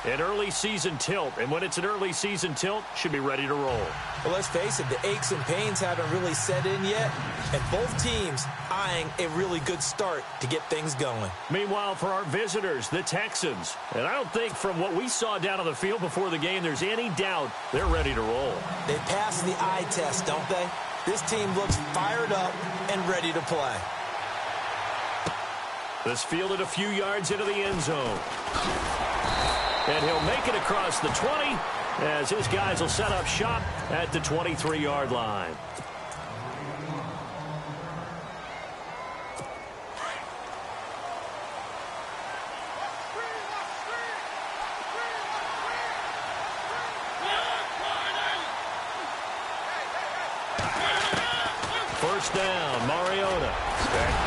An early season tilt, and when it's an early season tilt, should be ready to roll. Well, let's face it, the aches and pains haven't really set in yet, and both teams eyeing a really good start to get things going. Meanwhile, for our visitors, the Texans, and I don't think from what we saw down on the field before the game, there's any doubt they're ready to roll. They passed the eye test, don't they? This team looks fired up and ready to play. This fielded a few yards into the end zone. And he'll make it across the 20 as his guys will set up shop at the 23-yard line. First down, Mariota.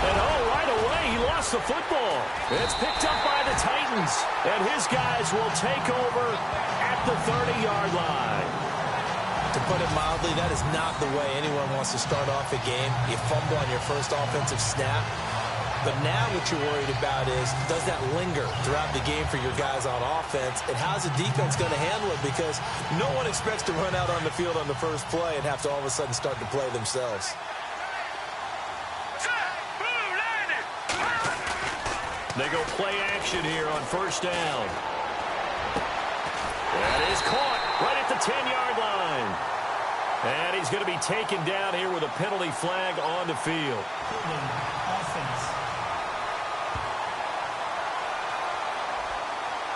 And right away, he lost the football. It's picked up by the Titans, and his guys will take over at the 30-yard line. To put it mildly, that is not the way anyone wants to start off a game. You fumble on your first offensive snap. But now what you're worried about is, does that linger throughout the game for your guys on offense? And how's the defense going to handle it? Because no one expects to run out on the field on the first play and have to all of a sudden start to play themselves. They go play action here on first down. That is caught right at the 10-yard line. And he's going to be taken down here with a penalty flag on the field.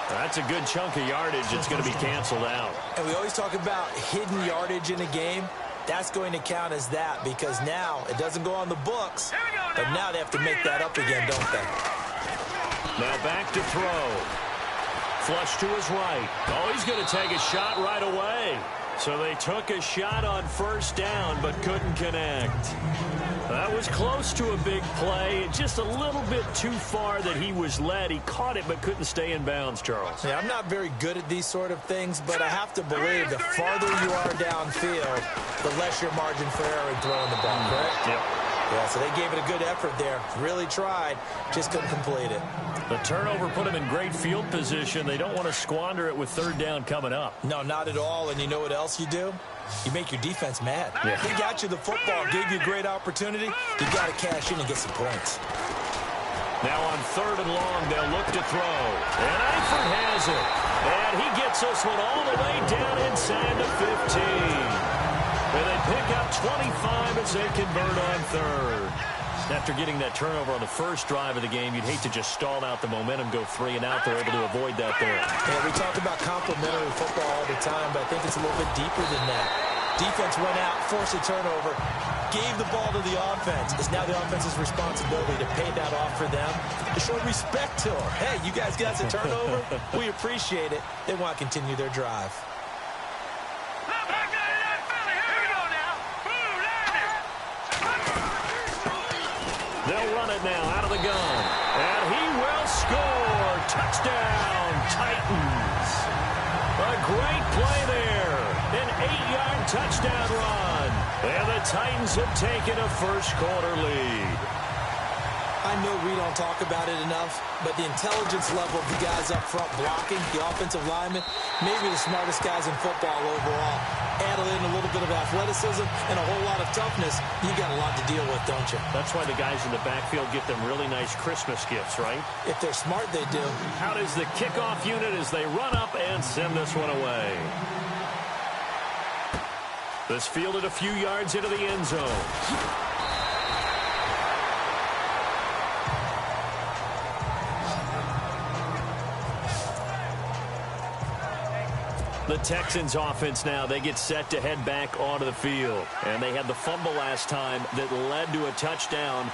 That's a good chunk of yardage. It's going to be canceled out. And we always talk about hidden yardage in a game. That's going to count as that because now it doesn't go on the books, but now they have to make that up again, don't they? Now back to throw. Flush to his right. Oh, he's going to take a shot right away. So they took a shot on first down but couldn't connect. That was close to a big play. Just a little bit too far that he was led. He caught it but couldn't stay in bounds, Charles. Yeah, I'm not very good at these sort of things, but I have to believe the farther you are downfield, the less your margin for error in throwing the ball, correct? Yep. Yeah, so they gave it a good effort there. Really tried, just couldn't complete it. The turnover put him in great field position. They don't want to squander it with third down coming up. No, not at all. And you know what else you do? You make your defense mad. Yeah. They got you the football, gave you a great opportunity. You got to cash in and get some points. Now on third and long, they'll look to throw. And Eifert has it. And he gets this one all the way down inside the 15. And they pick up 25 as they convert on third. After getting that turnover on the first drive of the game, you'd hate to just stall out the momentum, go 3 and out. They're able to avoid that there. Yeah, we talk about complementary football all the time, but I think it's a little bit deeper than that. Defense went out, forced a turnover, gave the ball to the offense. It's now the offense's responsibility to pay that off for them, to show respect to them. Hey, you guys got a turnover? We appreciate it. They want to continue their drive. They'll run it now out of the gun. And he will score. Touchdown, Titans. A great play there. An 8-yard touchdown run. And the Titans have taken a first-quarter lead. I know we don't talk about it enough, but the intelligence level of the guys up front blocking, the offensive linemen, maybe the smartest guys in football overall. Add in a little bit of athleticism and a whole lot of toughness, you got a lot to deal with, don't you? That's why the guys in the backfield get them really nice Christmas gifts, right? If they're smart, they do. Out is the kickoff unit as they run up and send this one away. This fielded a few yards into the end zone. The Texans offense now, they get set to head back onto the field. And they had the fumble last time that led to a touchdown.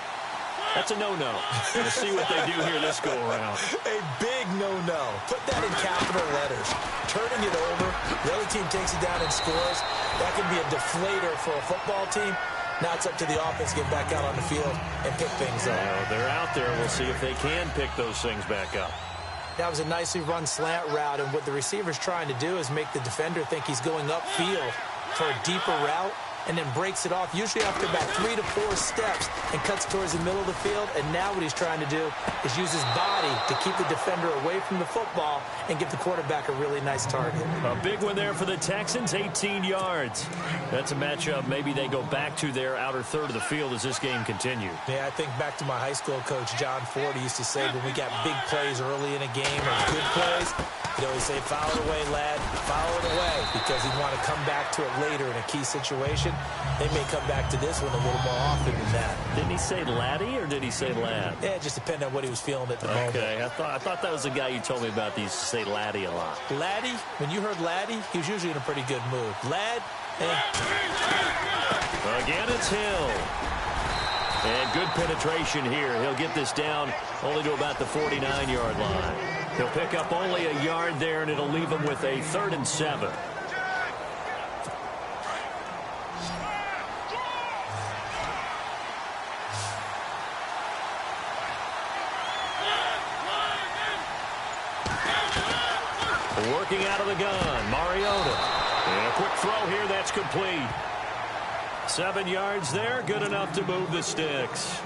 That's a no-no. We'll see what they do here this go-around. A big no-no. Put that in capital letters. Turning it over, the other team takes it down and scores. That can be a deflator for a football team. Now it's up to the offense to get back out on the field and pick things up. Well, they're out there. We'll see if they can pick those things back up. That was a nicely run slant route, and what the receiver's trying to do is make the defender think he's going upfield for a deeper route, and then breaks it off, usually after about 3 to 4 steps, and cuts towards the middle of the field. And now what he's trying to do is use his body to keep the defender away from the football and give the quarterback a really nice target. A big one there for the Texans, 18 yards. That's a matchup maybe they go back to their outer third of the field as this game continues. Yeah, I think back to my high school coach, John Ford. He used to say when we got big plays early in a game or good plays, he'd always say, foul it away, lad, foul it away, because he'd want to come back to it later in a key situation. They may come back to this one a little more often than that. Didn't he say laddie or did he say lad? Yeah, it just depended on what he was feeling at the moment. Okay, I thought that was the guy you told me about that used to say laddie a lot. Laddie, when you heard laddie, he was usually in a pretty good mood. Lad, Again, it's Hill. And good penetration here. He'll get this down only to about the 49-yard line. He'll pick up only a yard there, and it'll leave him with a 3rd and 7. Working out of the gun, Mariota. And a quick throw here, that's complete. 7 yards there, good enough to move the sticks.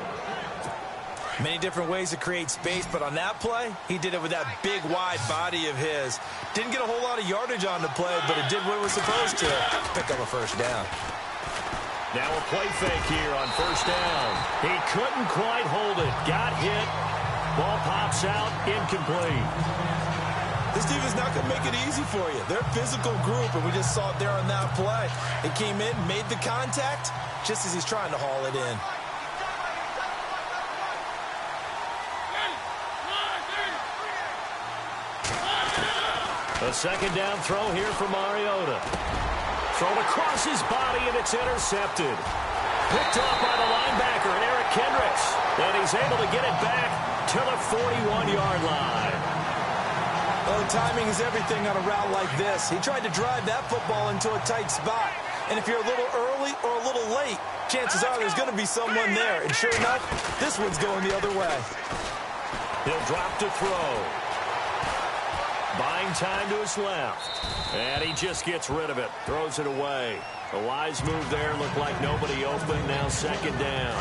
Many different ways to create space, but on that play, he did it with that big, wide body of his. Didn't get a whole lot of yardage on the play, but it did what it was supposed to. Pick up a first down. Now a play fake here on first down. He couldn't quite hold it. Got hit. Ball pops out, incomplete. This defense is not going to make it easy for you. They're a physical group, and we just saw it there on that play. It came in, made the contact, just as he's trying to haul it in. A second down throw here for Mariota. Thrown across his body, and it's intercepted. Picked off by the linebacker, Eric Kendricks. And he's able to get it back to the 41-yard line. Well, timing is everything on a route like this. He tried to drive that football into a tight spot. And if you're a little early or a little late, chances are there's going to be someone there. And sure enough, this one's going the other way. He'll drop to throw. Buying time to his left. And he just gets rid of it. Throws it away. A wise move there. Looked like nobody open. Now second down.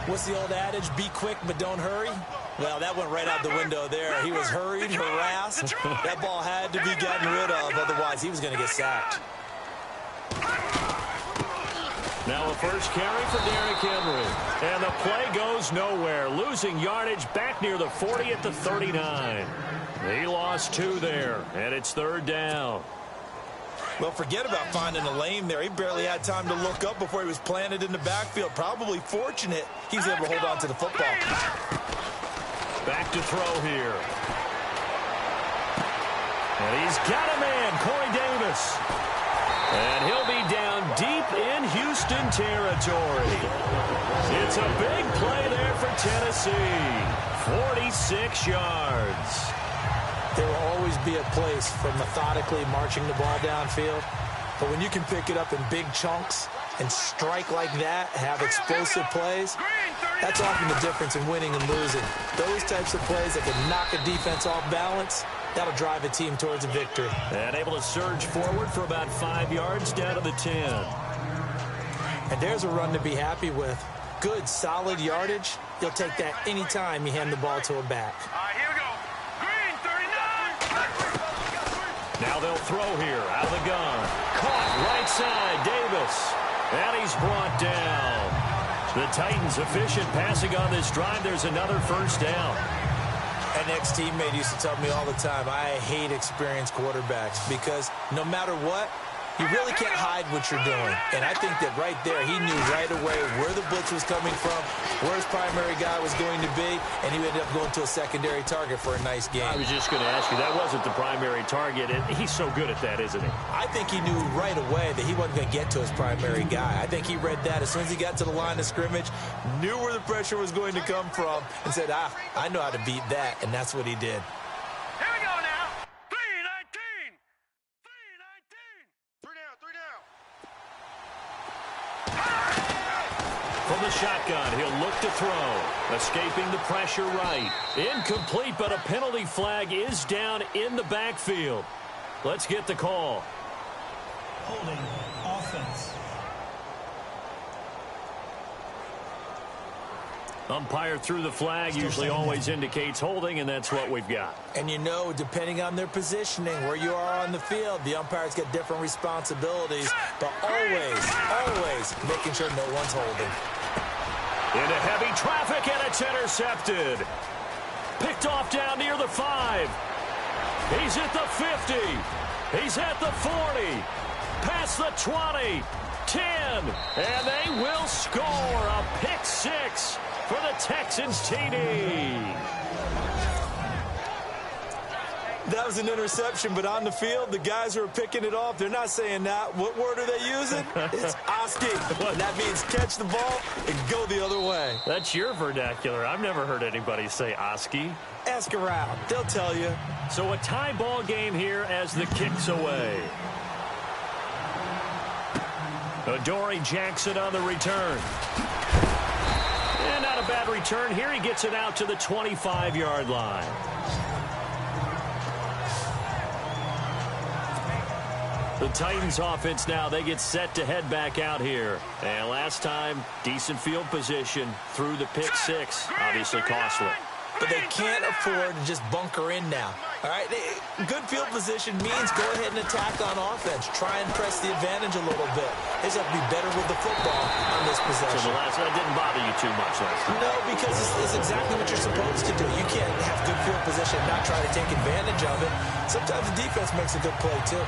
What's the old adage? Be quick, but don't hurry. Well, that went right out the window there. He was hurried, harassed. That ball had to be gotten rid of. Otherwise, he was going to get sacked. Now a first carry for Derrick Henry. And the play goes nowhere. Losing yardage back near the 40 at the 39. He lost 2 there, and it's 3rd down. Well, forget about finding a lane there. He barely had time to look up before he was planted in the backfield. Probably fortunate he was able to hold on to the football. Back to throw here. And he's got a man, Corey Davis. And he'll be down deep in Houston territory. It's a big play there for Tennessee. 46 yards. There will always be a place for methodically marching the ball downfield. But when you can pick it up in big chunks and strike like that, have explosive plays, that's often the difference in winning and losing. Those types of plays that can knock a defense off balance, that'll drive a team towards a victory. And able to surge forward for about 5 yards down to the 10. And there's a run to be happy with. Good, solid yardage. You'll take that any time you hand the ball to a back. Here we go. Green, 39. Now they'll throw here out of the gun. Caught right side, Davis. And he's brought down. The Titans efficient passing on this drive. There's another first down. An ex-teammate used to tell me all the time, I hate experienced quarterbacks because no matter what, you really can't hide what you're doing. And I think that right there, he knew right away where the blitz was coming from, where his primary guy was going to be, and he ended up going to a secondary target for a nice game. I was just going to ask you, that wasn't the primary target, and he's so good at that, isn't he? I think he knew right away that he wasn't going to get to his primary guy. I think he read that as soon as he got to the line of scrimmage, knew where the pressure was going to come from, and said, I know how to beat that, and that's what he did. Here we go now. 3-19. 3-19. Three down. From the shotgun, he'll look to throw. Escaping the pressure right. Incomplete, but a penalty flag is down in the backfield. Let's get the call. Holding offense. Umpire threw the flag, usually always indicates holding, and that's what we've got. And you know, depending on their positioning, where you are on the field, the umpires get different responsibilities, but always making sure no one's holding. Into heavy traffic, and it's intercepted. Picked off down near the 5. He's at the 50. He's at the 40. Past the 20. 10. And they will score a pick 6 for the Texans TD. That was an interception, but on the field, the guys who are picking it off, they're not saying that. What word are they using? It's Oski. And that means catch the ball and go the other way. That's your vernacular. I've never heard anybody say Oski. Ask around. They'll tell you. So a tie ball game here as the kick's away. Adoree Jackson on the return. And not a bad return here. He gets it out to the 25-yard line. The Titans offense now, they get set to head back out here. And last time, decent field position through the pick 6. Obviously costly. But they can't afford to just bunker in now. All right, good field position means go ahead and attack on offense. Try and press the advantage a little bit. They just have to be better with the football on this possession. So that didn't bother you too much last time? No, because it's exactly what you're supposed to do. You can't have good field position and not try to take advantage of it. Sometimes the defense makes a good play, too.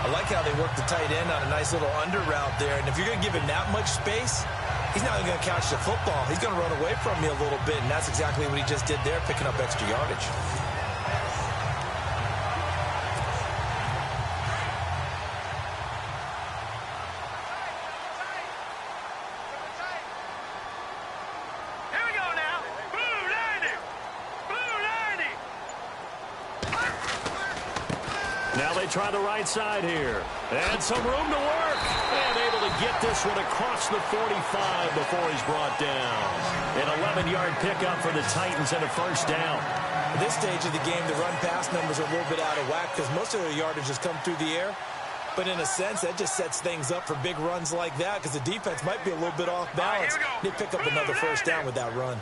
I like how they work the tight end on a nice little under route there. And if you're going to give him that much space, he's not even going to catch the football. He's going to run away from me a little bit, and that's exactly what he just did there, picking up extra yardage. Here we go now. Blue 90. Blue 90. Now they try the right side here. And some room to work. And able to get this one across the 45 before he's brought down. An 11-yard pickup for the Titans and a first down. At this stage of the game, the run-pass numbers are a little bit out of whack because most of their yardage has come through the air. But in a sense, that just sets things up for big runs like that because the defense might be a little bit off balance. They pick up another first down with that run.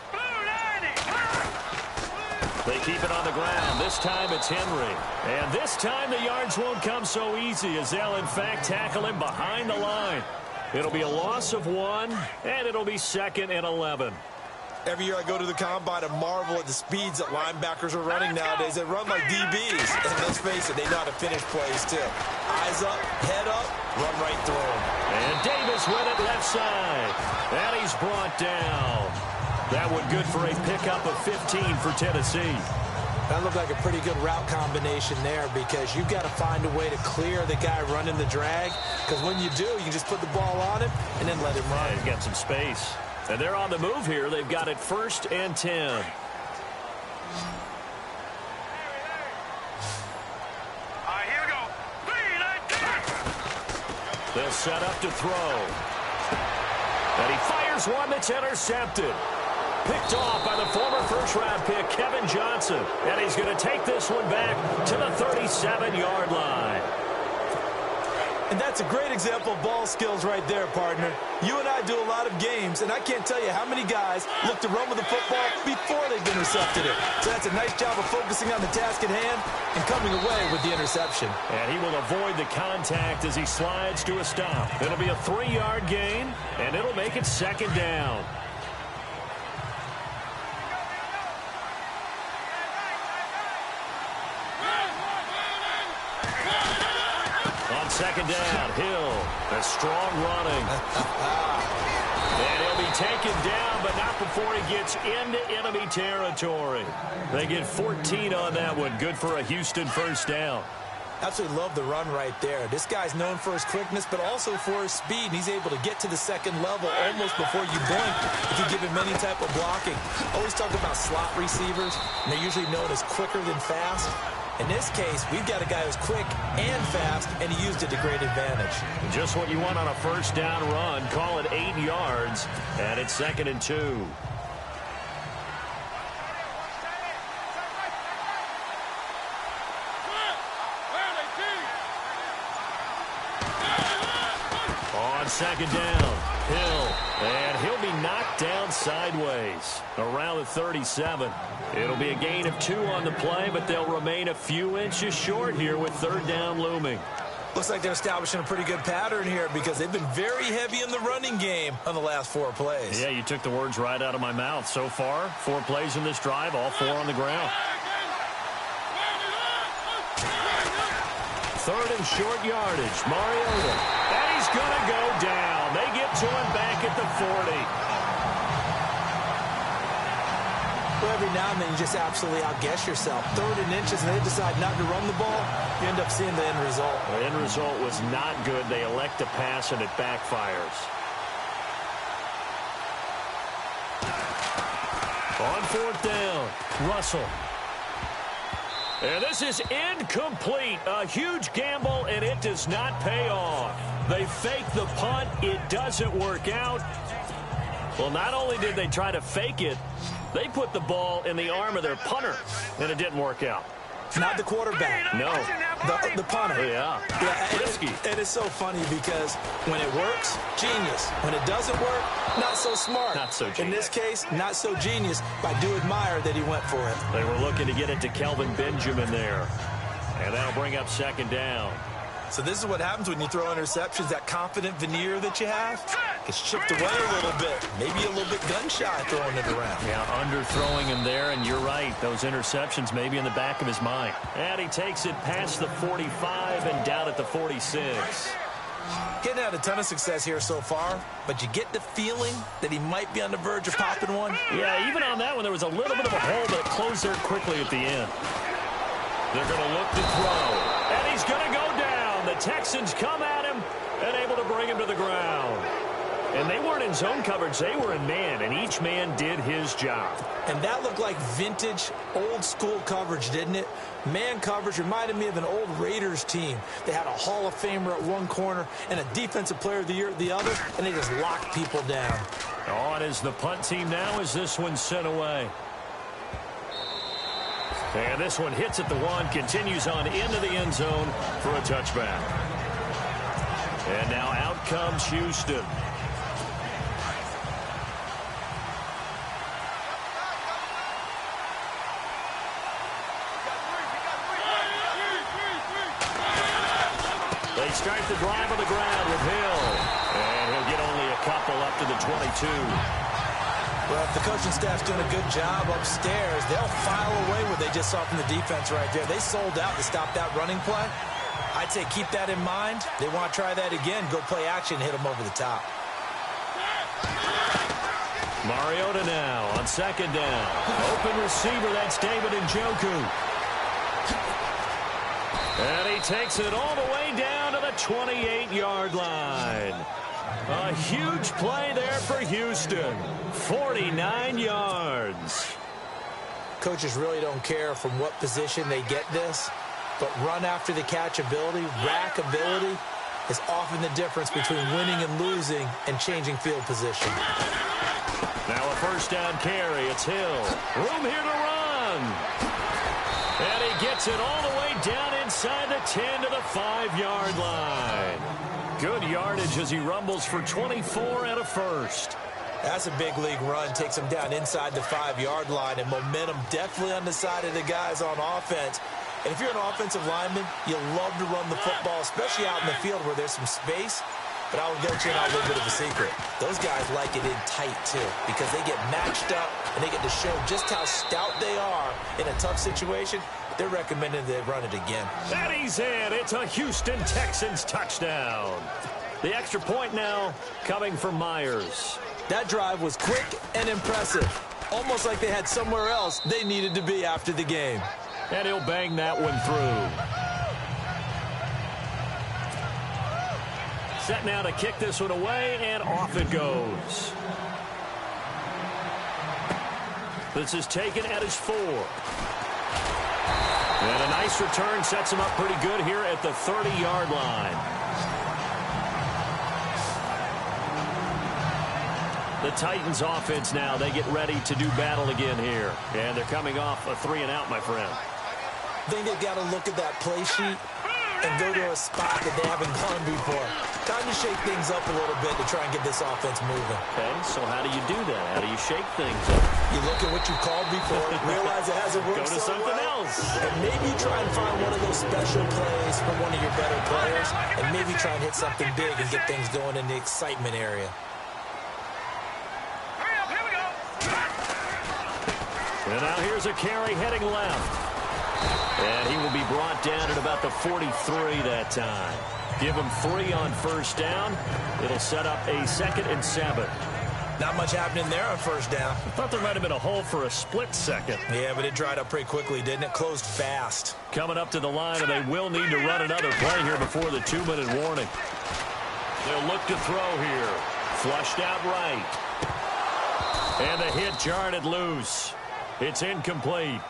They keep it on the ground. This time it's Henry. And this time the yards won't come so easy as they'll, in fact, tackle him behind the line. It'll be a loss of 1, and it'll be 2nd and 11. Every year I go to the combine and marvel at the speeds that linebackers are running nowadays. They run like DBs. And let's face it, they know how to finish plays, too. Eyes up, head up, run right through them. And Davis with it left side. And he's brought down. That one good for a pickup of 15 for Tennessee. That looked like a pretty good route combination there because you've got to find a way to clear the guy running the drag. Because when you do, you just put the ball on him and then let him run. Yeah, he's got some space. And they're on the move here. They've got it 1st and 10. All right, here we go. They'll set up to throw. And he fires one that's intercepted. Picked off by the former first-round pick, Kevin Johnson. And he's going to take this one back to the 37-yard line. And that's a great example of ball skills right there, partner. You and I do a lot of games, and I can't tell you how many guys look to run with the football before they've intercepted it. So that's a nice job of focusing on the task at hand and coming away with the interception. And he will avoid the contact as he slides to a stop. It'll be a 3-yard gain, and it'll make it 2nd down. On 2nd down, Hill, a strong running. And he'll be taken down, but not before he gets into enemy territory. They get 14 on that one. Good for a Houston first down. Absolutely love the run right there. This guy's known for his quickness, but also for his speed. And he's able to get to the 2nd level almost before you blink if you give him any type of blocking. Always talk about slot receivers, and they're usually known as quicker than fast. In this case, we've got a guy who's quick and fast, and he used it to great advantage. Just what you want on a first down run. Call it 8 yards, and it's 2nd and 2. On 2nd down, Hill, and he'll be knocked down sideways around the 37. It'll be a gain of 2 on the play, but they'll remain a few inches short here with third down looming. Looks like they're establishing a pretty good pattern here because they've been very heavy in the running game on the last 4 plays. Yeah, you took the words right out of my mouth. So far, 4 plays in this drive, all 4 on the ground. Third and short yardage. Mariota. And he's going to go down. They get to him back at the 40. Well, every now and then you just absolutely outguess yourself. 3rd and inches, and they decide not to run the ball. You end up seeing the end result. The end result was not good. They elect to pass, and it backfires. On 4th down, Russell. And this is incomplete. A huge gamble, and it does not pay off. They fake the punt. It doesn't work out. Well, not only did they try to fake it, they put the ball in the arm of their punter, and it didn't work out. Not the quarterback. No. The punter. Yeah. Risky. And it's so funny because when it works, genius. When it doesn't work, not so smart. Not so genius. In this case, not so genius. I do admire that he went for it. They were looking to get it to Kelvin Benjamin there. And that'll bring up 2nd down. So this is what happens when you throw interceptions. That confident veneer that you have gets chipped away a little bit. Maybe a little bit gun-shy throwing it around. Yeah, underthrowing him there, and you're right. Those interceptions may be in the back of his mind. And he takes it past the 45 and down at the 46. Getting out a ton of success here so far, but you get the feeling that he might be on the verge of popping one. Yeah, even on that one, there was a little bit of a hole, but it closed there quickly at the end. They're going to look to throw, and he's going to go down. The Texans come at him and able to bring him to the ground. And they weren't in zone coverage. They were in man, and each man did his job. And that looked like vintage, old-school coverage, didn't it? Man coverage reminded me of an old Raiders team. They had a Hall of Famer at one corner and a Defensive Player of the Year at the other, and they just locked people down. On is the punt team now as this one's sent away. And this one hits at the 1, continues on into the end zone for a touchback. And now out comes Houston. They start the drive on the ground with Hill. And he'll get only a couple up to the 22. Well, if the coaching staff's doing a good job upstairs, they'll file away what they just saw from the defense right there. They sold out to stop that running play. I'd say keep that in mind. They want to try that again. Go play action, hit them over the top. Mariota now on 2nd down. Open receiver, that's David Njoku. And he takes it all the way down to the 28-yard line. A huge play there for Houston. 49 yards. Coaches really don't care from what position they get this, but run after the catch ability, rack ability, is often the difference between winning and losing and changing field position. Now a 1st down carry. It's Hill. Room here to run. And he gets it all the way down inside the 10 to the 5-yard line. Good yardage as he rumbles for 24 and a first. That's a big league run. Takes him down inside the 5-yard line, and momentum definitely on the side of the guys on offense. And if you're an offensive lineman, you love to run the football, especially out in the field where there's some space. But I will let you in on a little bit of a secret. Those guys like it in tight, too, because they get matched up and they get to show just how stout they are in a tough situation. They're recommending they run it again. And he's in. It's a Houston Texans touchdown. The extra point now coming from Myers. That drive was quick and impressive. Almost like they had somewhere else they needed to be after the game. And he'll bang that one through. Set now to kick this one away, and off it goes. This is taken at his 4. And a nice return sets him up pretty good here at the 30-yard line. The Titans offense now, they get ready to do battle again here. And they're coming off a 3-and-out, my friend. I think they've got to look at that play sheet and go to a spot that they haven't gone before. Time to shake things up a little bit to try and get this offense moving. Okay, so how do you do that? How do you shake things up? You look at what you called before, realize it hasn't worked Go to so something well, else. and maybe try and find one of those special plays from one of your better players, and maybe try and hit something big and get things going in the excitement area. Hurry up, here we go. And now here's a carry heading left. And he will be brought down at about the 43 that time. Give him 3 on first down. It'll set up a 2nd and 7. Not much happening there on first down. I thought there might have been a hole for a split second. Yeah, but it dried up pretty quickly, didn't it? Closed fast. Coming up to the line, and they will need to run another play here before the 2-minute warning. They'll look to throw here. Flushed out right. And the hit jarred it loose. It's incomplete.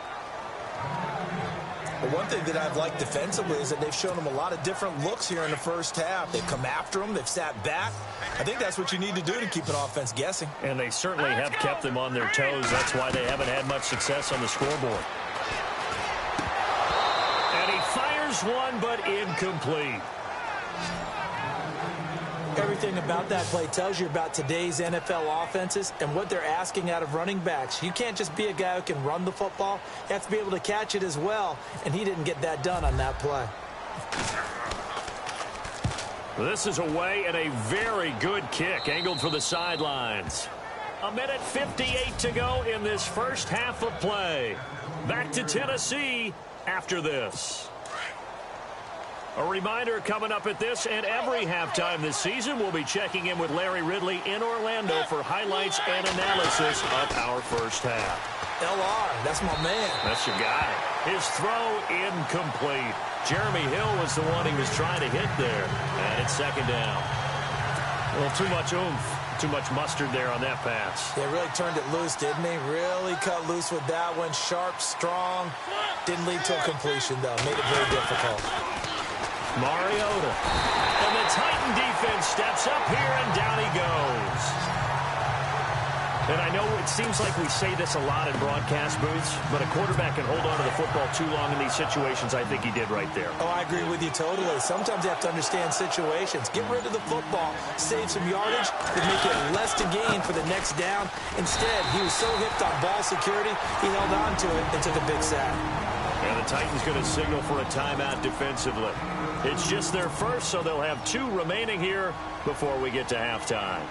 But one thing that I've liked defensively is that they've shown them a lot of different looks here in the first half. They've come after them. They've sat back. I think that's what you need to do to keep an offense guessing. And they certainly have kept them on their toes. That's why they haven't had much success on the scoreboard. And he fires one, but incomplete. Everything about that play tells you about today's NFL offenses and what they're asking out of running backs. You can't just be a guy who can run the football. You have to be able to catch it as well, and he didn't get that done on that play. This is away and a very good kick angled for the sidelines. 1:58 to go in this first half of play. Back to Tennessee after this. A reminder coming up at this and every halftime this season, we'll be checking in with Larry Ridley in Orlando for highlights and analysis of our first half. LR, that's my man. That's your guy. His throw incomplete. Jeremy Hill was the one he was trying to hit there. And it's 2nd down. A little too much oomph, too much mustard there on that pass. They really turned it loose, didn't he? Really cut loose with that one. Sharp, strong. Didn't lead to a completion, though. Made it very difficult. Mariota. And the Titan defense steps up here, and down he goes. And I know it seems like we say this a lot in broadcast booths, but a quarterback can hold on to the football too long in these situations. I think he did right there. Oh, I agree with you totally. Sometimes you have to understand situations. Get rid of the football, save some yardage, and make it less to gain for the next down. Instead, he was so hipped on ball security, he held on to it and took a big sack. And the Titans going to signal for a timeout defensively. It's just their first, so they'll have 2 remaining here before we get to halftime.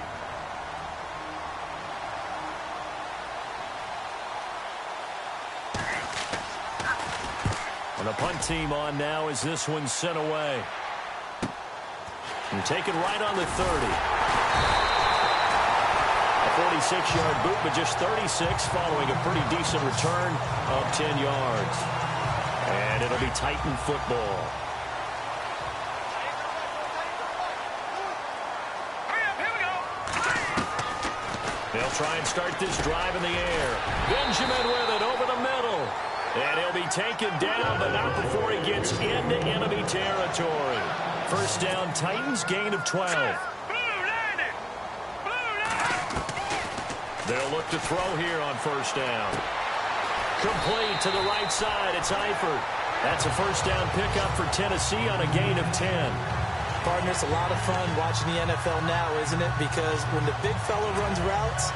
And the punt team on now as this one's sent away. And taken right on the 30. A 46-yard boot, but just 36 following a pretty decent return of 10 yards. And it'll be Titan football. They'll try and start this drive in the air. Benjamin with it over the middle. And he'll be taken down, but not before he gets into enemy territory. First down, Titans, gain of 12. They'll look to throw here on first down. Complete to the right side. It's Eifert. That's a first down pickup for Tennessee on a gain of 10. Partner, it's a lot of fun watching the NFL now, isn't it? Because when the big fella runs routes,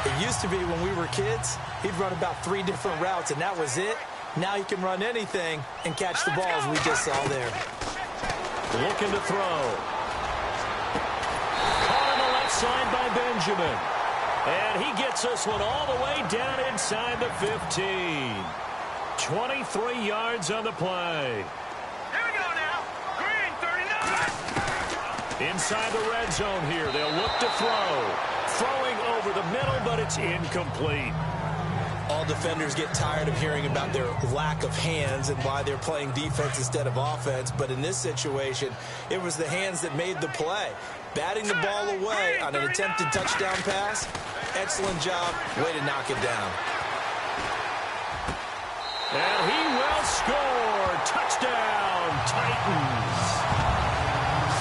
it used to be when we were kids, he'd run about 3 different routes, and that was it. Now he can run anything and catch the balls we just saw there. Looking to throw. Caught on the left side by Benjamin. And he gets this one all the way down inside the 15. 23 yards on the play. Here we go now. Green 39. Inside the red zone here. They'll look to throw. Throwing over the middle, but it's incomplete. All defenders get tired of hearing about their lack of hands and why they're playing defense instead of offense. But in this situation, it was the hands that made the play. Batting the ball away on an attempted touchdown pass. Excellent job. Way to knock it down. And he will score. Touchdown, Titans.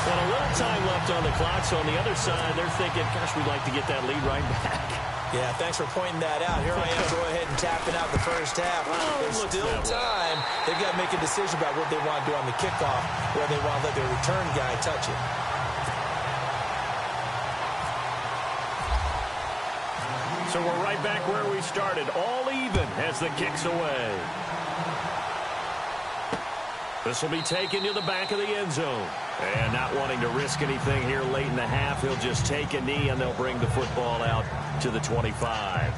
And a little time left on the clock, so on the other side, they're thinking, gosh, we'd like to get that lead right back. Yeah, thanks for pointing that out. Here I am, go ahead and tapping out the first half. There's still time. They've got to make a decision about what they want to do on the kickoff, where they want to let their return guy touch it. So we're right back where we started, all even as the kick's away. This will be taken to the back of the end zone. And not wanting to risk anything here late in the half, he'll just take a knee and they'll bring the football out to the 25.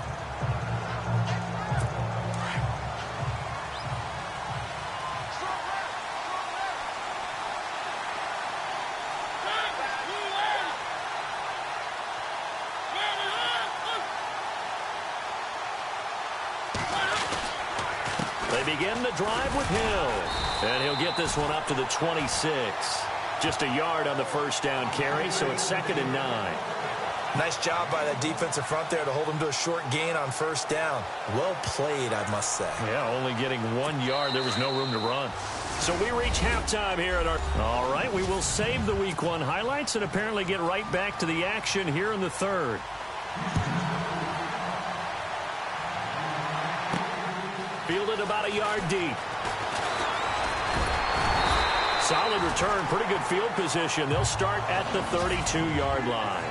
They begin the drive with Hill. And he'll get this one up to the 26. Just a yard on the first down carry, so it's 2nd and 9. Nice job by that defensive front there to hold him to a short gain on first down. Well played, I must say. Yeah, only getting 1 yard. There was no room to run. So we reach halftime here at our... All right, we will save the Week 1 highlights and apparently get right back to the action here in the third. Fielded about a yard deep. Solid return, pretty good field position. They'll start at the 32-yard line.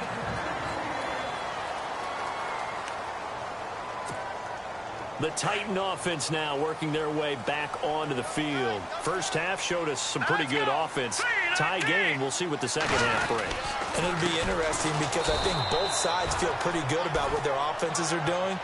The Titan offense now working their way back onto the field. First half showed us some pretty good offense. Tie game, we'll see what the second half brings. And it'll be interesting because I think both sides feel pretty good about what their offenses are doing.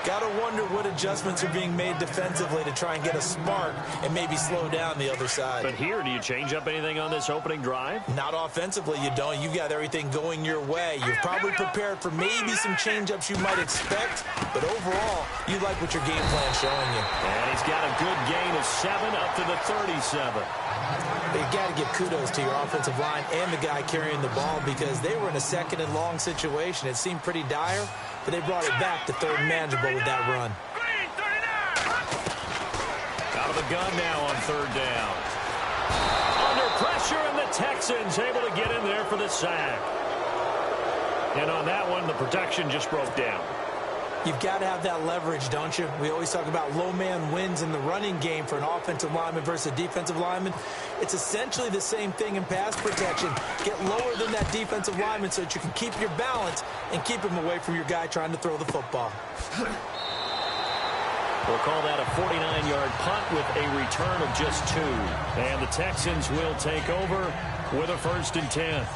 Got to wonder what adjustments are being made defensively to try and get a spark and maybe slow down the other side. But here, do you change up anything on this opening drive? Not offensively, you don't. You've got everything going your way. You've probably prepared for maybe some change-ups you might expect, but overall, you like what your game plan's showing you. And he's got a good gain of 7 up to the 37. You've got to give kudos to your offensive line and the guy carrying the ball because they were in a 2nd and long situation. It seemed pretty dire, but they brought it back to 3rd and manageable with that run. Out of the gun now on 3rd down. Under pressure, and the Texans able to get in there for the sack. And on that one, the protection just broke down. You've got to have that leverage, don't you? We always talk about low man wins in the running game for an offensive lineman versus a defensive lineman. It's essentially the same thing in pass protection. Get lower than that defensive lineman so that you can keep your balance and keep him away from your guy trying to throw the football. We'll call that a 49-yard punt with a return of just 2. And the Texans will take over with a 1st and 10.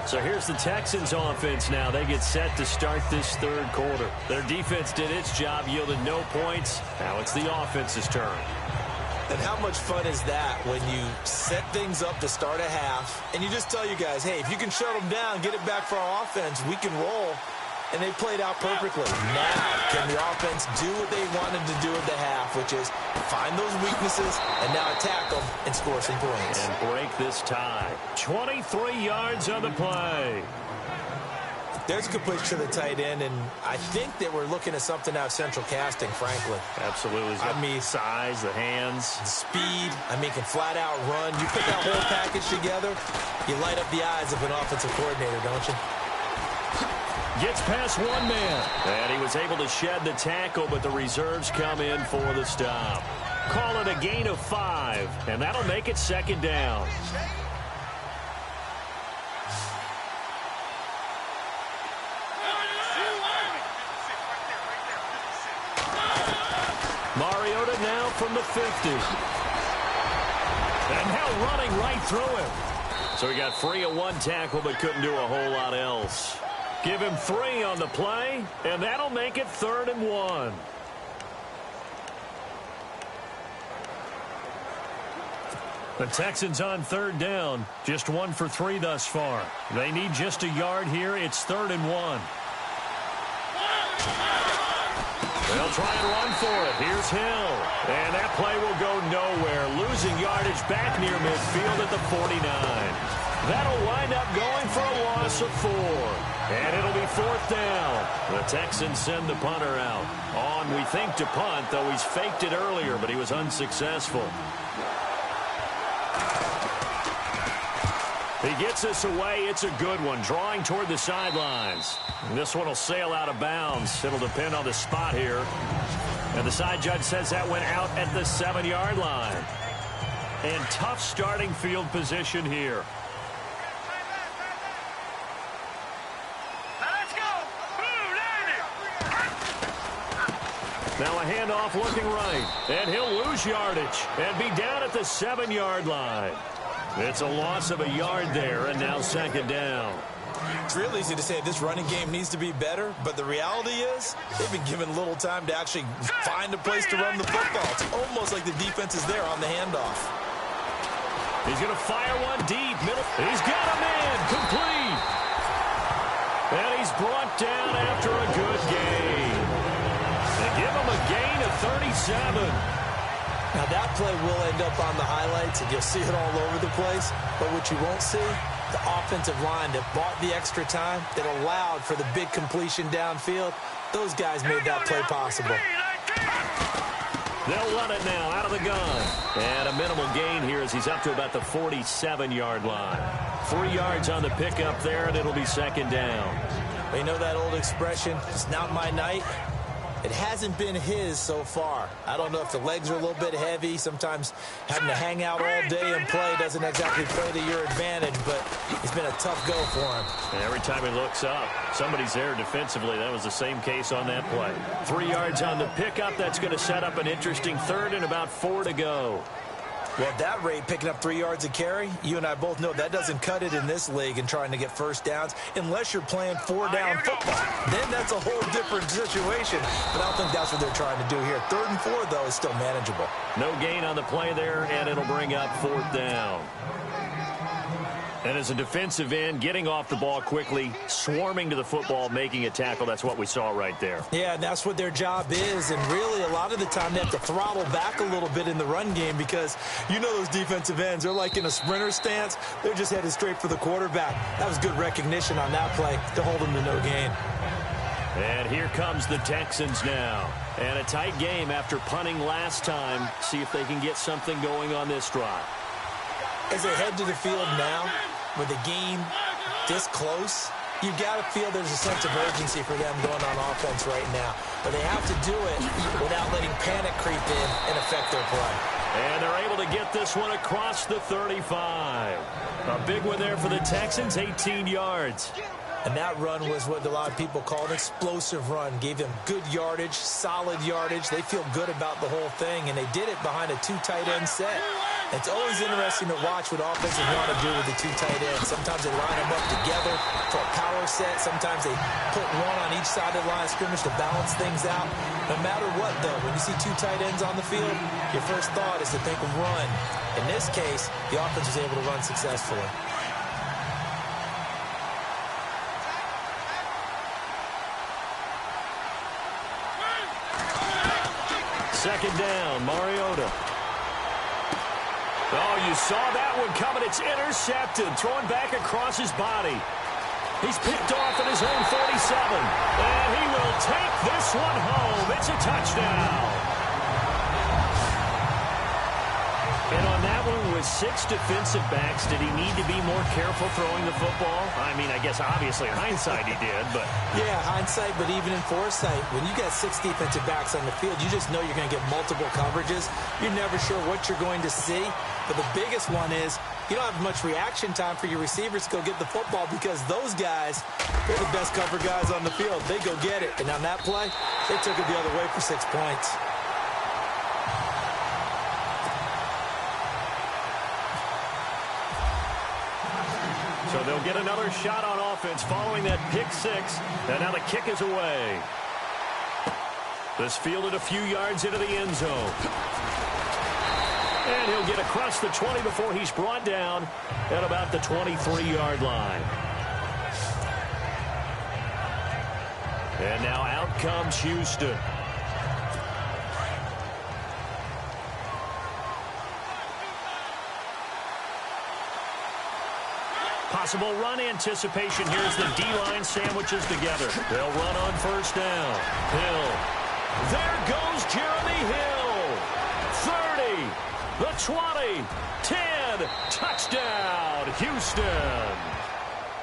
So here's the Texans offense now. They get set to start this 3rd quarter. Their defense did its job, yielded no points. Now it's the offense's turn. And how much fun is that when you set things up to start a half and you just tell you guys, hey, if you can shut them down, get it back for our offense, we can roll. And they played out perfectly. Now, can the offense do what they wanted to do at the half, which is find those weaknesses and now attack them and score some points. And break this tie. 23 yards on the play. There's a good push to the tight end, and I think that we're looking at something out of central casting, frankly. Absolutely. I mean, size, the hands. The speed. I mean, can flat out run. You put that whole package together, you light up the eyes of an offensive coordinator, don't you? Gets past one man. And he was able to shed the tackle, but the reserves come in for the stop. Call it a gain of 5, and that'll make it 2nd down. Mariota now from the 50. And now running right through him. So he got free of 1 tackle, but couldn't do a whole lot else. Give him 3 on the play, and that'll make it 3rd and 1. The Texans on 3rd down. Just 1 for 3 thus far. They need just a yard here. It's 3rd and 1. They'll try and run for it. Here's Hill. And that play will go nowhere. Losing yardage back near midfield at the 49. That'll wind up going for a loss of 4. And it'll be 4th down. The Texans send the punter out. On, we think, to punt, though he's faked it earlier, but he was unsuccessful. He gets this away. It's a good one, drawing toward the sidelines. And this one will sail out of bounds. It'll depend on the spot here. And the side judge says that went out at the 7-yard line. And tough starting field position here. Now a handoff looking right. And he'll lose yardage and be down at the 7-yard line. It's a loss of a yard there, and now second down. It's real easy to say this running game needs to be better, but the reality is they've been given little time to actually find a place to run the football. It's almost like the defense is there on the handoff. He's going to fire one deep. Middle. He's got a man. Complete. And he's brought down after a good gain. They give him a gain of 37. Now, that play will end up on the highlights, and you'll see it all over the place. But what you won't see, the offensive line that bought the extra time, that allowed for the big completion downfield, those guys made that play possible. They'll run it now out of the gun. And a minimal gain here as he's up to about the 47-yard line. 3 yards on the pickup there, and it'll be second down. You know that old expression, it's not my night? It hasn't been his so far. I don't know if the legs are a little bit heavy. Sometimes having to hang out all day and play doesn't exactly play to your advantage, but it's been a tough go for him. And every time he looks up, somebody's there defensively. That was the same case on that play. 3 yards on the pickup. That's going to set up an interesting third and about 4 to go. Well, at that rate, picking up 3 yards a carry, you and I both know that doesn't cut it in this league and trying to get first downs unless you're playing 4-down football. Then that's a whole different situation. But I don't think that's what they're trying to do here. 3rd and 4, though, is still manageable. No gain on the play there, and it'll bring up 4th down. And as a defensive end, getting off the ball quickly, swarming to the football, making a tackle, that's what we saw right there. Yeah, and that's what their job is. And really, a lot of the time, they have to throttle back a little bit in the run game because you know those defensive ends, they're like in a sprinter stance. They're just headed straight for the quarterback. That was good recognition on that play to hold them to no gain. And here comes the Texans now. And a tight game after punting last time. See if they can get something going on this drive. As they head to the field now, with the game this close, you've got to feel there's a sense of urgency for them going on offense right now. But they have to do it without letting panic creep in and affect their play. And they're able to get this one across the 35. A big one there for the Texans, 18 yards. And that run was what a lot of people call an explosive run. Gave them good yardage, solid yardage. They feel good about the whole thing, and they did it behind a 2 tight end set. It's always interesting to watch what offenses want to do with the 2 tight ends. Sometimes they line them up together for a power set. Sometimes they put one on each side of the line of scrimmage to balance things out. No matter what, though, when you see 2 tight ends on the field, your first thought is to think of run. In this case, the offense was able to run successfully. Second down, Mariota. Oh, you saw that one coming. It's intercepted. Thrown back across his body. He's picked off at his own 47. And he will take this one home. It's a touchdown. And on that one, with 6 defensive backs, did he need to be more careful throwing the football? I mean, I guess obviously in hindsight he did, but... Yeah, hindsight, but even in foresight, when you got 6 defensive backs on the field, you just know you're going to get multiple coverages. You're never sure what you're going to see. But the biggest one is you don't have much reaction time for your receivers to go get the football because those guys, they're the best cover guys on the field. They go get it. And on that play, they took it the other way for 6 points. So they'll get another shot on offense following that pick 6. And now the kick is away. This fielded a few yards into the end zone. And he'll get across the 20 before he's brought down at about the 23-yard line. And now out comes Houston. Possible run anticipation. Here's the D-line sandwiches together. They'll run on first down. Hill. There goes Jeremy Hill. 30. The 20. 10. good. Touchdown, Houston.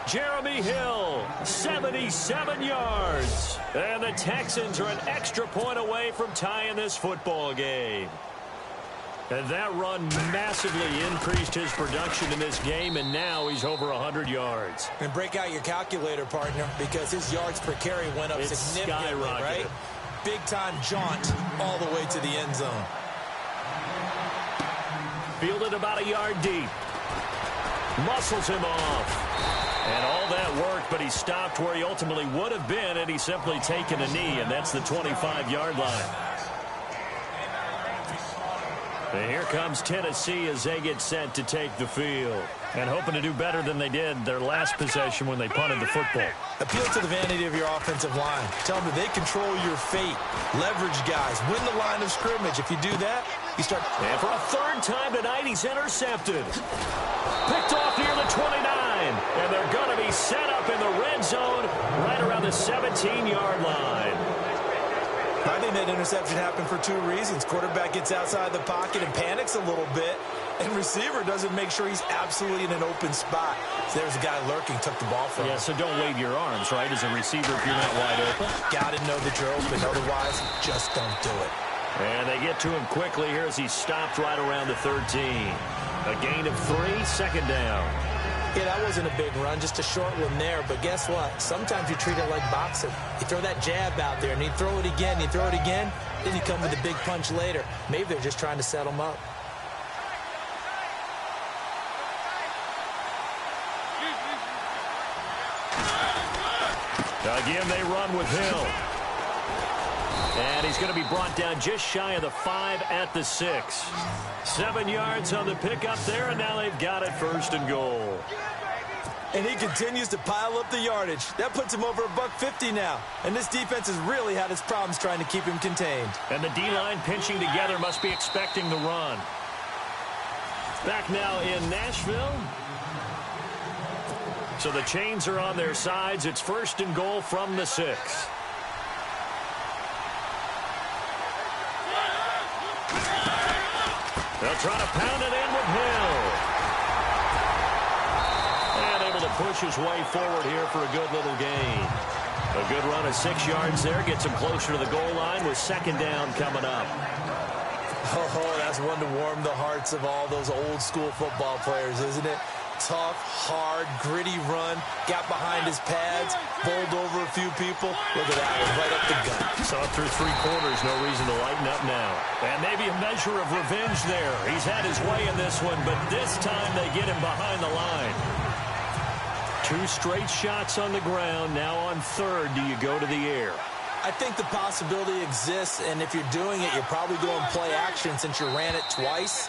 Jeremy Hill, 77 yards. And the Texans are an extra point away from tying this football game. And that run massively increased his production in this game, and now he's over 100 yards. And break out your calculator, partner, because his yards per carry went up significantly, right? Big-time jaunt all the way to the end zone. Fielded about a yard deep. Muscles him off. And all that worked, but he stopped where he ultimately would have been had he simply taken a knee, and that's the 25-yard line. And here comes Tennessee as they get set to take the field. And hoping to do better than they did their last possession when they punted the football. Appeal to the vanity of your offensive line. Tell them that they control your fate. Leverage guys. Win the line of scrimmage. If you do that, you start. And for a third time tonight, he's intercepted. Picked off near the 29. And they're going to be set up in the red zone right around the 17-yard line. I think that interception happened for two reasons. Quarterback gets outside the pocket and panics a little bit, and receiver doesn't make sure he's absolutely in an open spot. So there's a guy lurking, took the ball from him. Yeah, so don't wave your arms, right, as a receiver if you're not wide open. Got to know that you're open. Otherwise, just don't do it. And they get to him quickly here as he stopped right around the 13. A gain of 3, second down. Yeah, that wasn't a big run, just a short one there. But guess what? Sometimes you treat it like boxing. You throw that jab out there, and you throw it again, you throw it again, then you come with a big punch later. Maybe they're just trying to set him up. Again, they run with Hill. And he's going to be brought down just shy of the 5 at the 6. 7 yards on the pickup there, and now they've got it first and goal. And he continues to pile up the yardage. That puts him over $150 now. And this defense has really had its problems trying to keep him contained. And the D-line pinching together must be expecting the run. Back now in Nashville. So the chains are on their sides. It's first and goal from the 6. They'll try to pound it in with Hill. And able to push his way forward here for a good little gain. A good run of 6 yards there. Gets him closer to the goal line with second down coming up. Oh, that's one to warm the hearts of all those old school football players, isn't it? Tough, hard, gritty run. Got behind his pads. Bowled over a few people. Look at that one, right up the gut. So through 3 quarters, no reason to lighten up now. And maybe a measure of revenge there. He's had his way in this one, but this time they get him behind the line. 2 straight shots on the ground. Now on third, do you go to the air? I think the possibility exists, and if you're doing it, you're probably going play action since you ran it twice.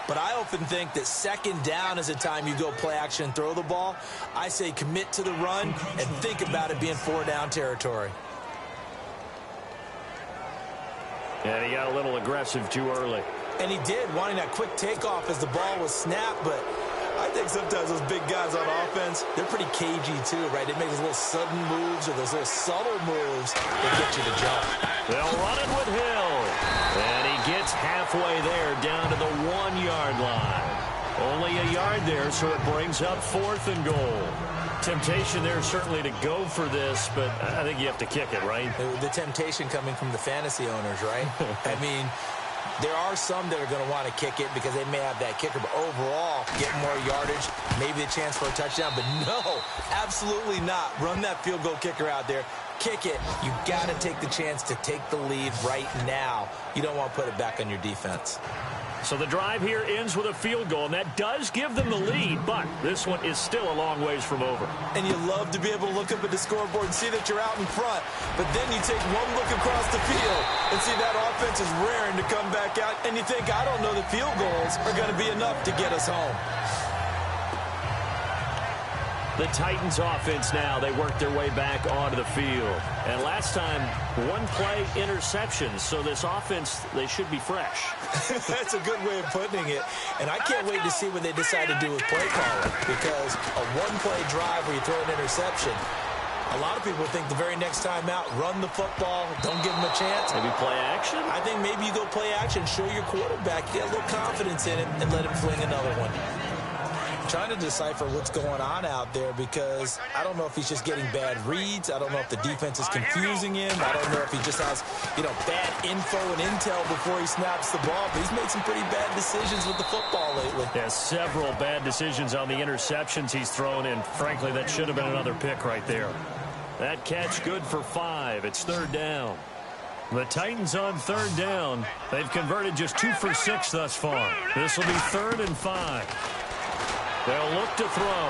But I often think that second down is a time you go play action and throw the ball. I say commit to the run and think about it being 4-down territory. And he got a little aggressive too early. And he did, wanting that quick takeoff as the ball was snapped, but I think sometimes those big guys on offense, they're pretty cagey too, right? They make those little sudden moves or those little subtle moves that get you to jump. They'll run it with Hill. And he gets halfway there down to the 1-yard line. Only a yard there, so it brings up fourth and goal. Temptation there certainly to go for this, but I think you have to kick it, right? The temptation coming from the fantasy owners, right? I mean, there are some that are going to want to kick it because they may have that kicker, but overall, get more yardage, maybe a chance for a touchdown. But no, absolutely not. Run that field goal kicker out there. Kick it. You got to take the chance to take the lead right now. You don't want to put it back on your defense. So the drive here ends with a field goal, and that does give them the lead, but this one is still a long ways from over. And you love to be able to look up at the scoreboard and see that you're out in front, but then you take one look across the field and see that offense is raring to come back out, and you think, I don't know that field goals are going to be enough to get us home. The Titans offense now, they work their way back onto the field. And last time, 1-play interception. So this offense, they should be fresh. That's a good way of putting it. And I can't wait to see what they decide to do with play calling. Because a 1-play drive where you throw an interception, a lot of people think the very next time out, run the football, don't give them a chance. Maybe play action? I think maybe you go play action, show your quarterback, get a little confidence in him, and let him fling another one. trying to decipher what's going on out there because I don't know if he's just getting bad reads. I don't know if the defense is confusing him. I don't know if he just has, bad info and intel before he snaps the ball. But he's made some pretty bad decisions with the football lately. Yeah, several bad decisions on the interceptions he's thrown, and frankly, that should have been another pick right there. That catch good for 5. It's 3rd down. The Titans on 3rd down. They've converted just 2 for 6 thus far. This will be 3rd and 5. They'll look to throw.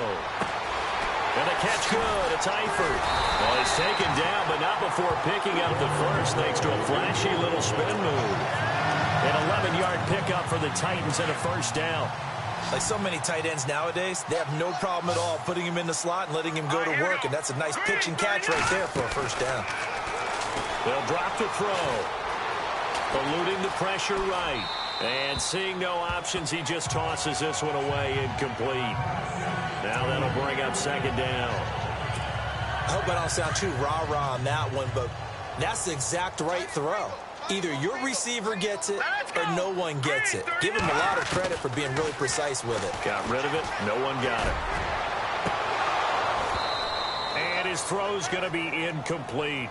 And the catch good. It's Eifert. Well, he's taken down, but not before picking up the first, thanks to a flashy little spin move. An 11-yard pickup for the Titans and a 1st down. Like so many tight ends nowadays, they have no problem at all putting him in the slot and letting him go to work, and that's a nice pitch and catch right there for a 1st down. They'll drop the throw. Eluding the pressure right. And seeing no options, he just tosses this one away, incomplete. Now that'll bring up 2nd down. I hope I don't sound too rah-rah on that one, but that's the exact right throw. Either your receiver gets it or no one gets it. Give him a lot of credit for being really precise with it. Got rid of it. No one got it. And his throw's going to be incomplete.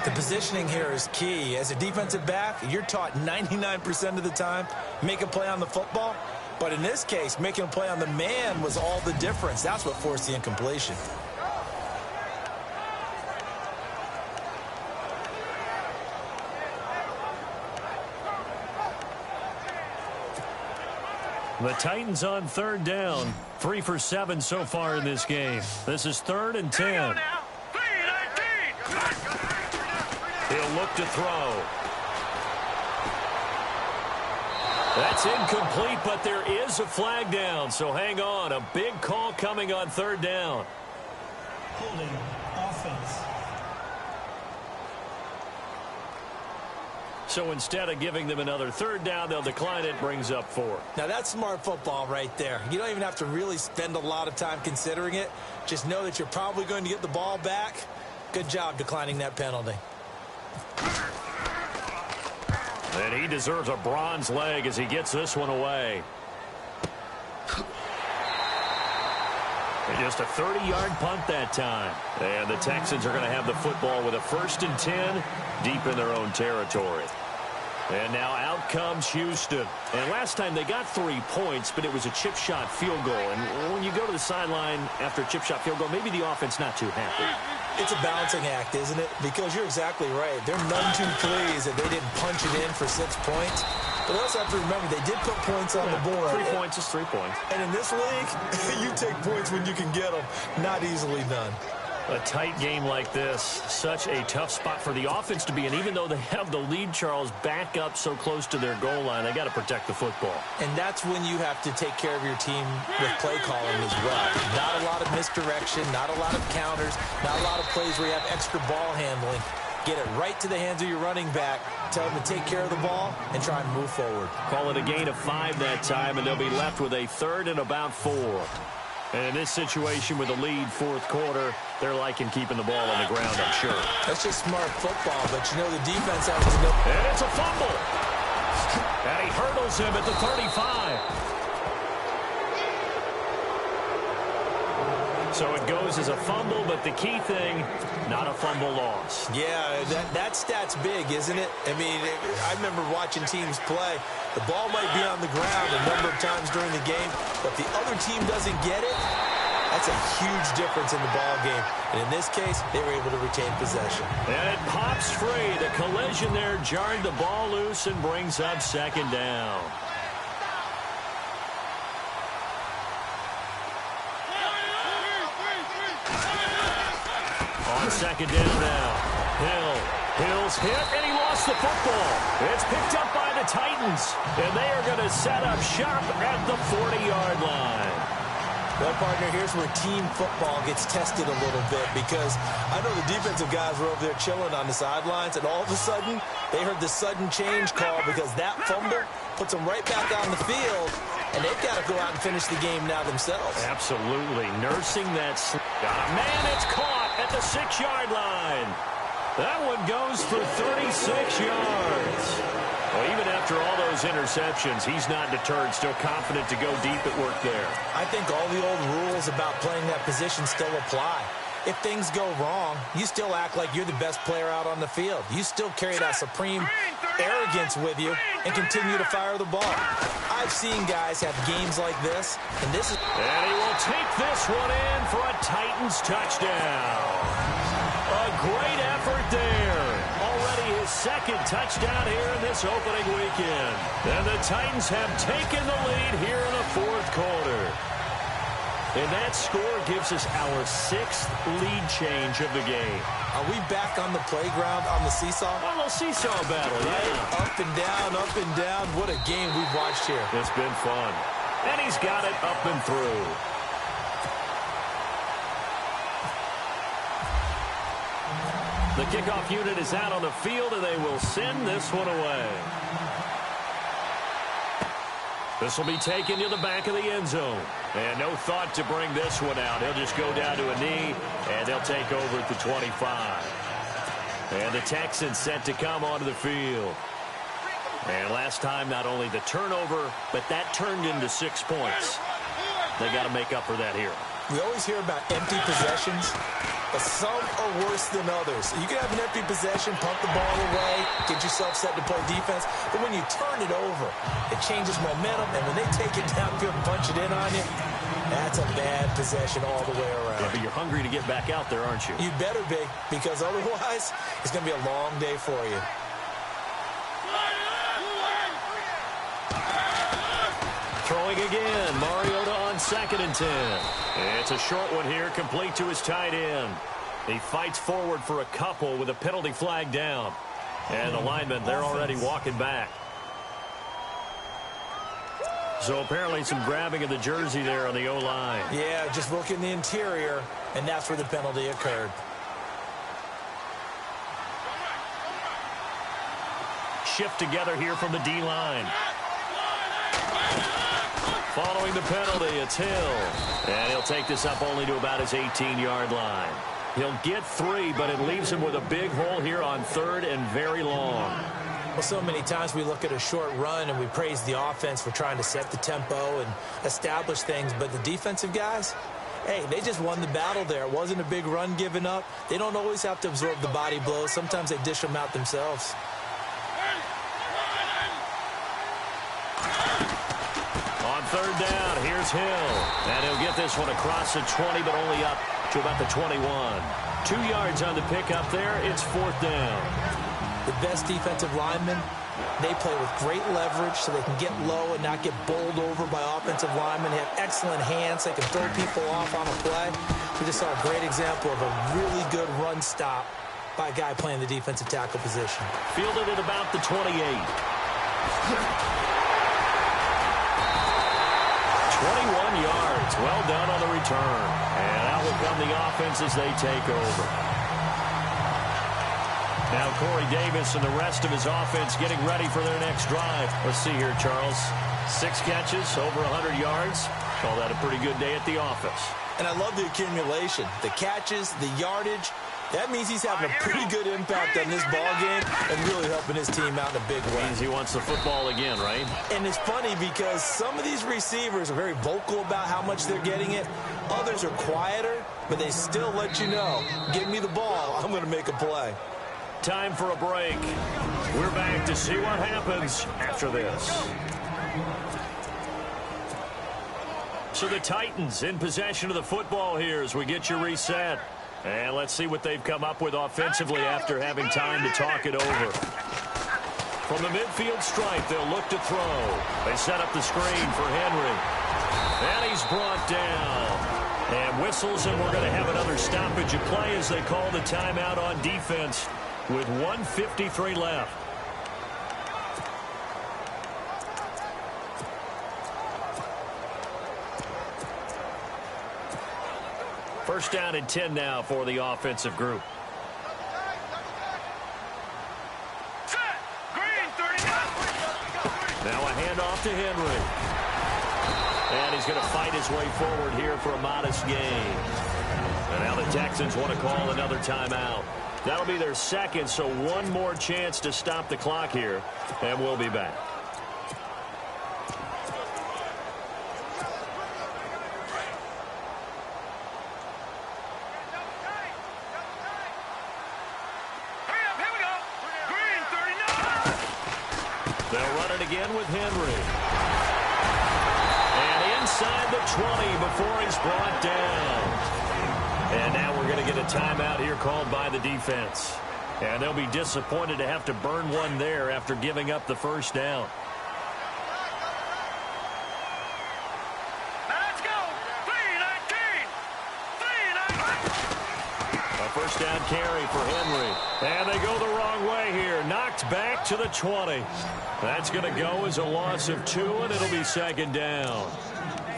The positioning here is key. As a defensive back, you're taught 99% of the time, make a play on the football. But in this case, making a play on the man was all the difference. That's what forced the incompletion. The Titans on 3rd down. 3 for 7 so far in this game. This is 3rd and 10. He'll look to throw. That's incomplete, but there is a flag down, so hang on. A big call coming on 3rd down. Holding offense. So instead of giving them another 3rd down, they'll decline it. Brings up 4. Now, that's smart football right there. You don't even have to really spend a lot of time considering it. Just know that you're probably going to get the ball back. Good job declining that penalty. And he deserves a bronze leg as he gets this one away. And just a 30-yard punt that time. And the Texans are going to have the football with a 1st and 10 deep in their own territory. And now out comes Houston. And last time they got 3 points, but it was a chip shot field goal. And when you go to the sideline after a chip shot field goal, maybe the offense not too happy. It's a balancing act, isn't it? Because you're exactly right. They're none too pleased that they didn't punch it in for 6 points. But also have to remember, they did put points on the board. 3 points is 3 points. And in this league, you take points when you can get them. Not easily done. A tight game like this, such a tough spot for the offense to be in. Even though they have the lead, Charles, back up so close to their goal line, they got to protect the football. And that's when you have to take care of your team with play calling as well. Not a lot of misdirection, not a lot of counters, not a lot of plays where you have extra ball handling. Get it right to the hands of your running back, tell him to take care of the ball, and try and move forward. Call it a gain of 5 that time, and they'll be left with a 3rd and about 4. And in this situation with the lead 4th quarter, they're liking keeping the ball on the ground, I'm sure. That's just smart football, but you know the defense has to know. And it's a fumble. And he hurdles him at the 35. So it goes as a fumble, but the key thing, not a fumble loss. Yeah, that stat's big, isn't it? I mean, I remember watching teams play. The ball might be on the ground a number of times during the game, but if the other team doesn't get it, that's a huge difference in the ball game. And in this case, they were able to retain possession. And it pops free. The collision there jarred the ball loose and brings up 2nd down. On 2nd down now. Hill's hit, and he lost the football. It's picked up by the Titans, and they are going to set up shop at the 40-yard line. Well, partner, here's where team football gets tested a little bit because I know the defensive guys were over there chilling on the sidelines, and all of a sudden, they heard the sudden change call because that fumble puts them right back on the field, and they've got to go out and finish the game now themselves. Absolutely. Nursing that. Got a man, it's caught at the 6-yard line. That one goes for 36 yards. Well, even after all those interceptions, he's not deterred, still confident to go deep at work there. I think all the old rules about playing that position still apply. If things go wrong, you still act like you're the best player out on the field. You still carry that supreme arrogance with you and continue to fire the ball. I've seen guys have games like this, and this is... And he will take this one in for a Titans touchdown. A great effort there. Already his second touchdown here in this opening weekend. And the Titans have taken the lead here in the fourth quarter. And that score gives us our 6th lead change of the game. Are we back on the playground on the seesaw? A little seesaw battle, yeah. Up and down, up and down. What a game we've watched here. It's been fun. And he's got it up and through. The kickoff unit is out on the field, and they will send this one away. This will be taken to the back of the end zone. And no thought to bring this one out. He'll just go down to a knee, and they'll take over at the 25. And the Texans set to come onto the field. And last time, not only the turnover, but that turned into 6 points. They got to make up for that here. We always hear about empty possessions, but some are worse than others. You can have an empty possession, pump the ball away, get yourself set to play defense, but when you turn it over, it changes momentum, and when they take it downfield and punch it in on you, that's a bad possession all the way around. Yeah, but you're hungry to get back out there, aren't you? You better be, because otherwise, it's going to be a long day for you. Throwing again, Mariota on 2nd and 10. It's a short one here, complete to his tight end. He fights forward for a couple with a penalty flag down. And the linemen, they're already walking back. So apparently some grabbing of the jersey there on the O-line. Yeah, just look in the interior, and that's where the penalty occurred. Shift together here from the D-line. Following the penalty, it's Hill. And he'll take this up only to about his 18-yard line. He'll get 3, but it leaves him with a big hole here on 3rd and very long. Well, so many times we look at a short run and we praise the offense for trying to set the tempo and establish things, but the defensive guys, hey, they just won the battle there. It wasn't a big run given up. They don't always have to absorb the body blows. Sometimes they dish them out themselves. On 3rd down, here's Hill. And he'll get this one across the 20, but only up to about the 21. 2 yards on the pickup there. It's 4th down. The best defensive linemen, they play with great leverage so they can get low and not get bowled over by offensive linemen. They have excellent hands. They can throw people off on a play. We just saw a great example of a really good run stop by a guy playing the defensive tackle position. Fielded at about the 28. 21 yards. Well done on the return. And out will come the offense as they take over. Now Corey Davis and the rest of his offense getting ready for their next drive. Let's see here, Charles. 6 catches, over 100 yards. Call that a pretty good day at the office. And I love the accumulation. The catches, the yardage. That means he's having a pretty good impact on this ball game and really helping his team out in a big way. Means he wants the football again, right? And it's funny because some of these receivers are very vocal about how much they're getting it. Others are quieter, but they still let you know, give me the ball, I'm going to make a play. Time for a break. We're back to see what happens after this. So the Titans in possession of the football here as we get you reset. And let's see what they've come up with offensively after having time to talk it over. From the midfield stripe, they'll look to throw. They set up the screen for Henry. And he's brought down. And whistles, and we're going to have another stoppage of play as they call the timeout on defense with 1:53 left. First down and 10 now for the offensive group. Now a handoff to Henry. And he's going to fight his way forward here for a modest gain. And now the Texans want to call another timeout. That'll be their second, so one more chance to stop the clock here, and we'll be back. They'll run it again with Henry. And inside the 20 before he's brought down. And now we're going to get a timeout here called by the defense. And they'll be disappointed to have to burn one there after giving up the first down. Let's go. 3-19. 3-19. A first down carry for Henry. And they go the wrong way here. Knocked back to the 20. That's going to go as a loss of 2, and it'll be second down.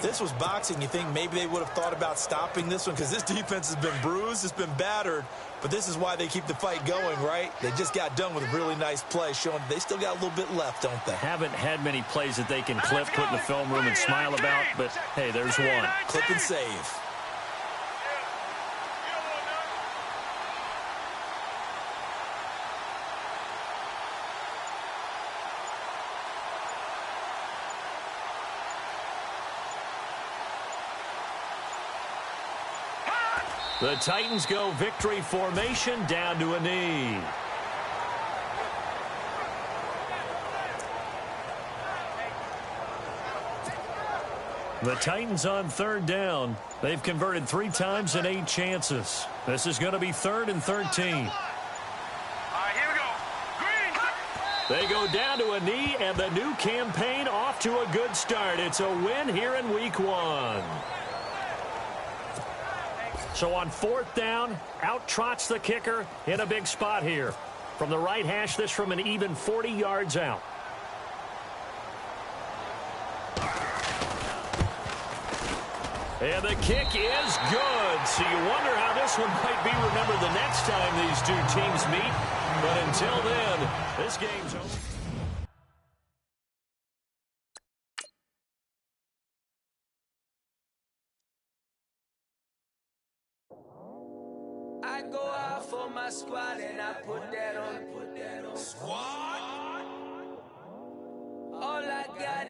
This was boxing. You think maybe they would have thought about stopping this one because this defense has been bruised, it's been battered, but this is why they keep the fight going, right? They just got done with a really nice play, showing they still got a little bit left, don't they? Haven't had many plays that they can clip, put in the film room, and smile about, but hey, there's one. Clip and save. The Titans go victory formation down to a knee. The Titans on third down. They've converted 3 times in 8 chances. This is going to be 3rd and 13. All right, here we go. Green. They go down to a knee, and the new campaign off to a good start. It's a win here in week 1. So on 4th down, out trots the kicker in a big spot here. From the right hash, this from an even 40 yards out. And the kick is good. So you wonder how this one might be remembered the next time these two teams meet. But until then, this game's over. I go out for my squad and I put that on. Squad. All I got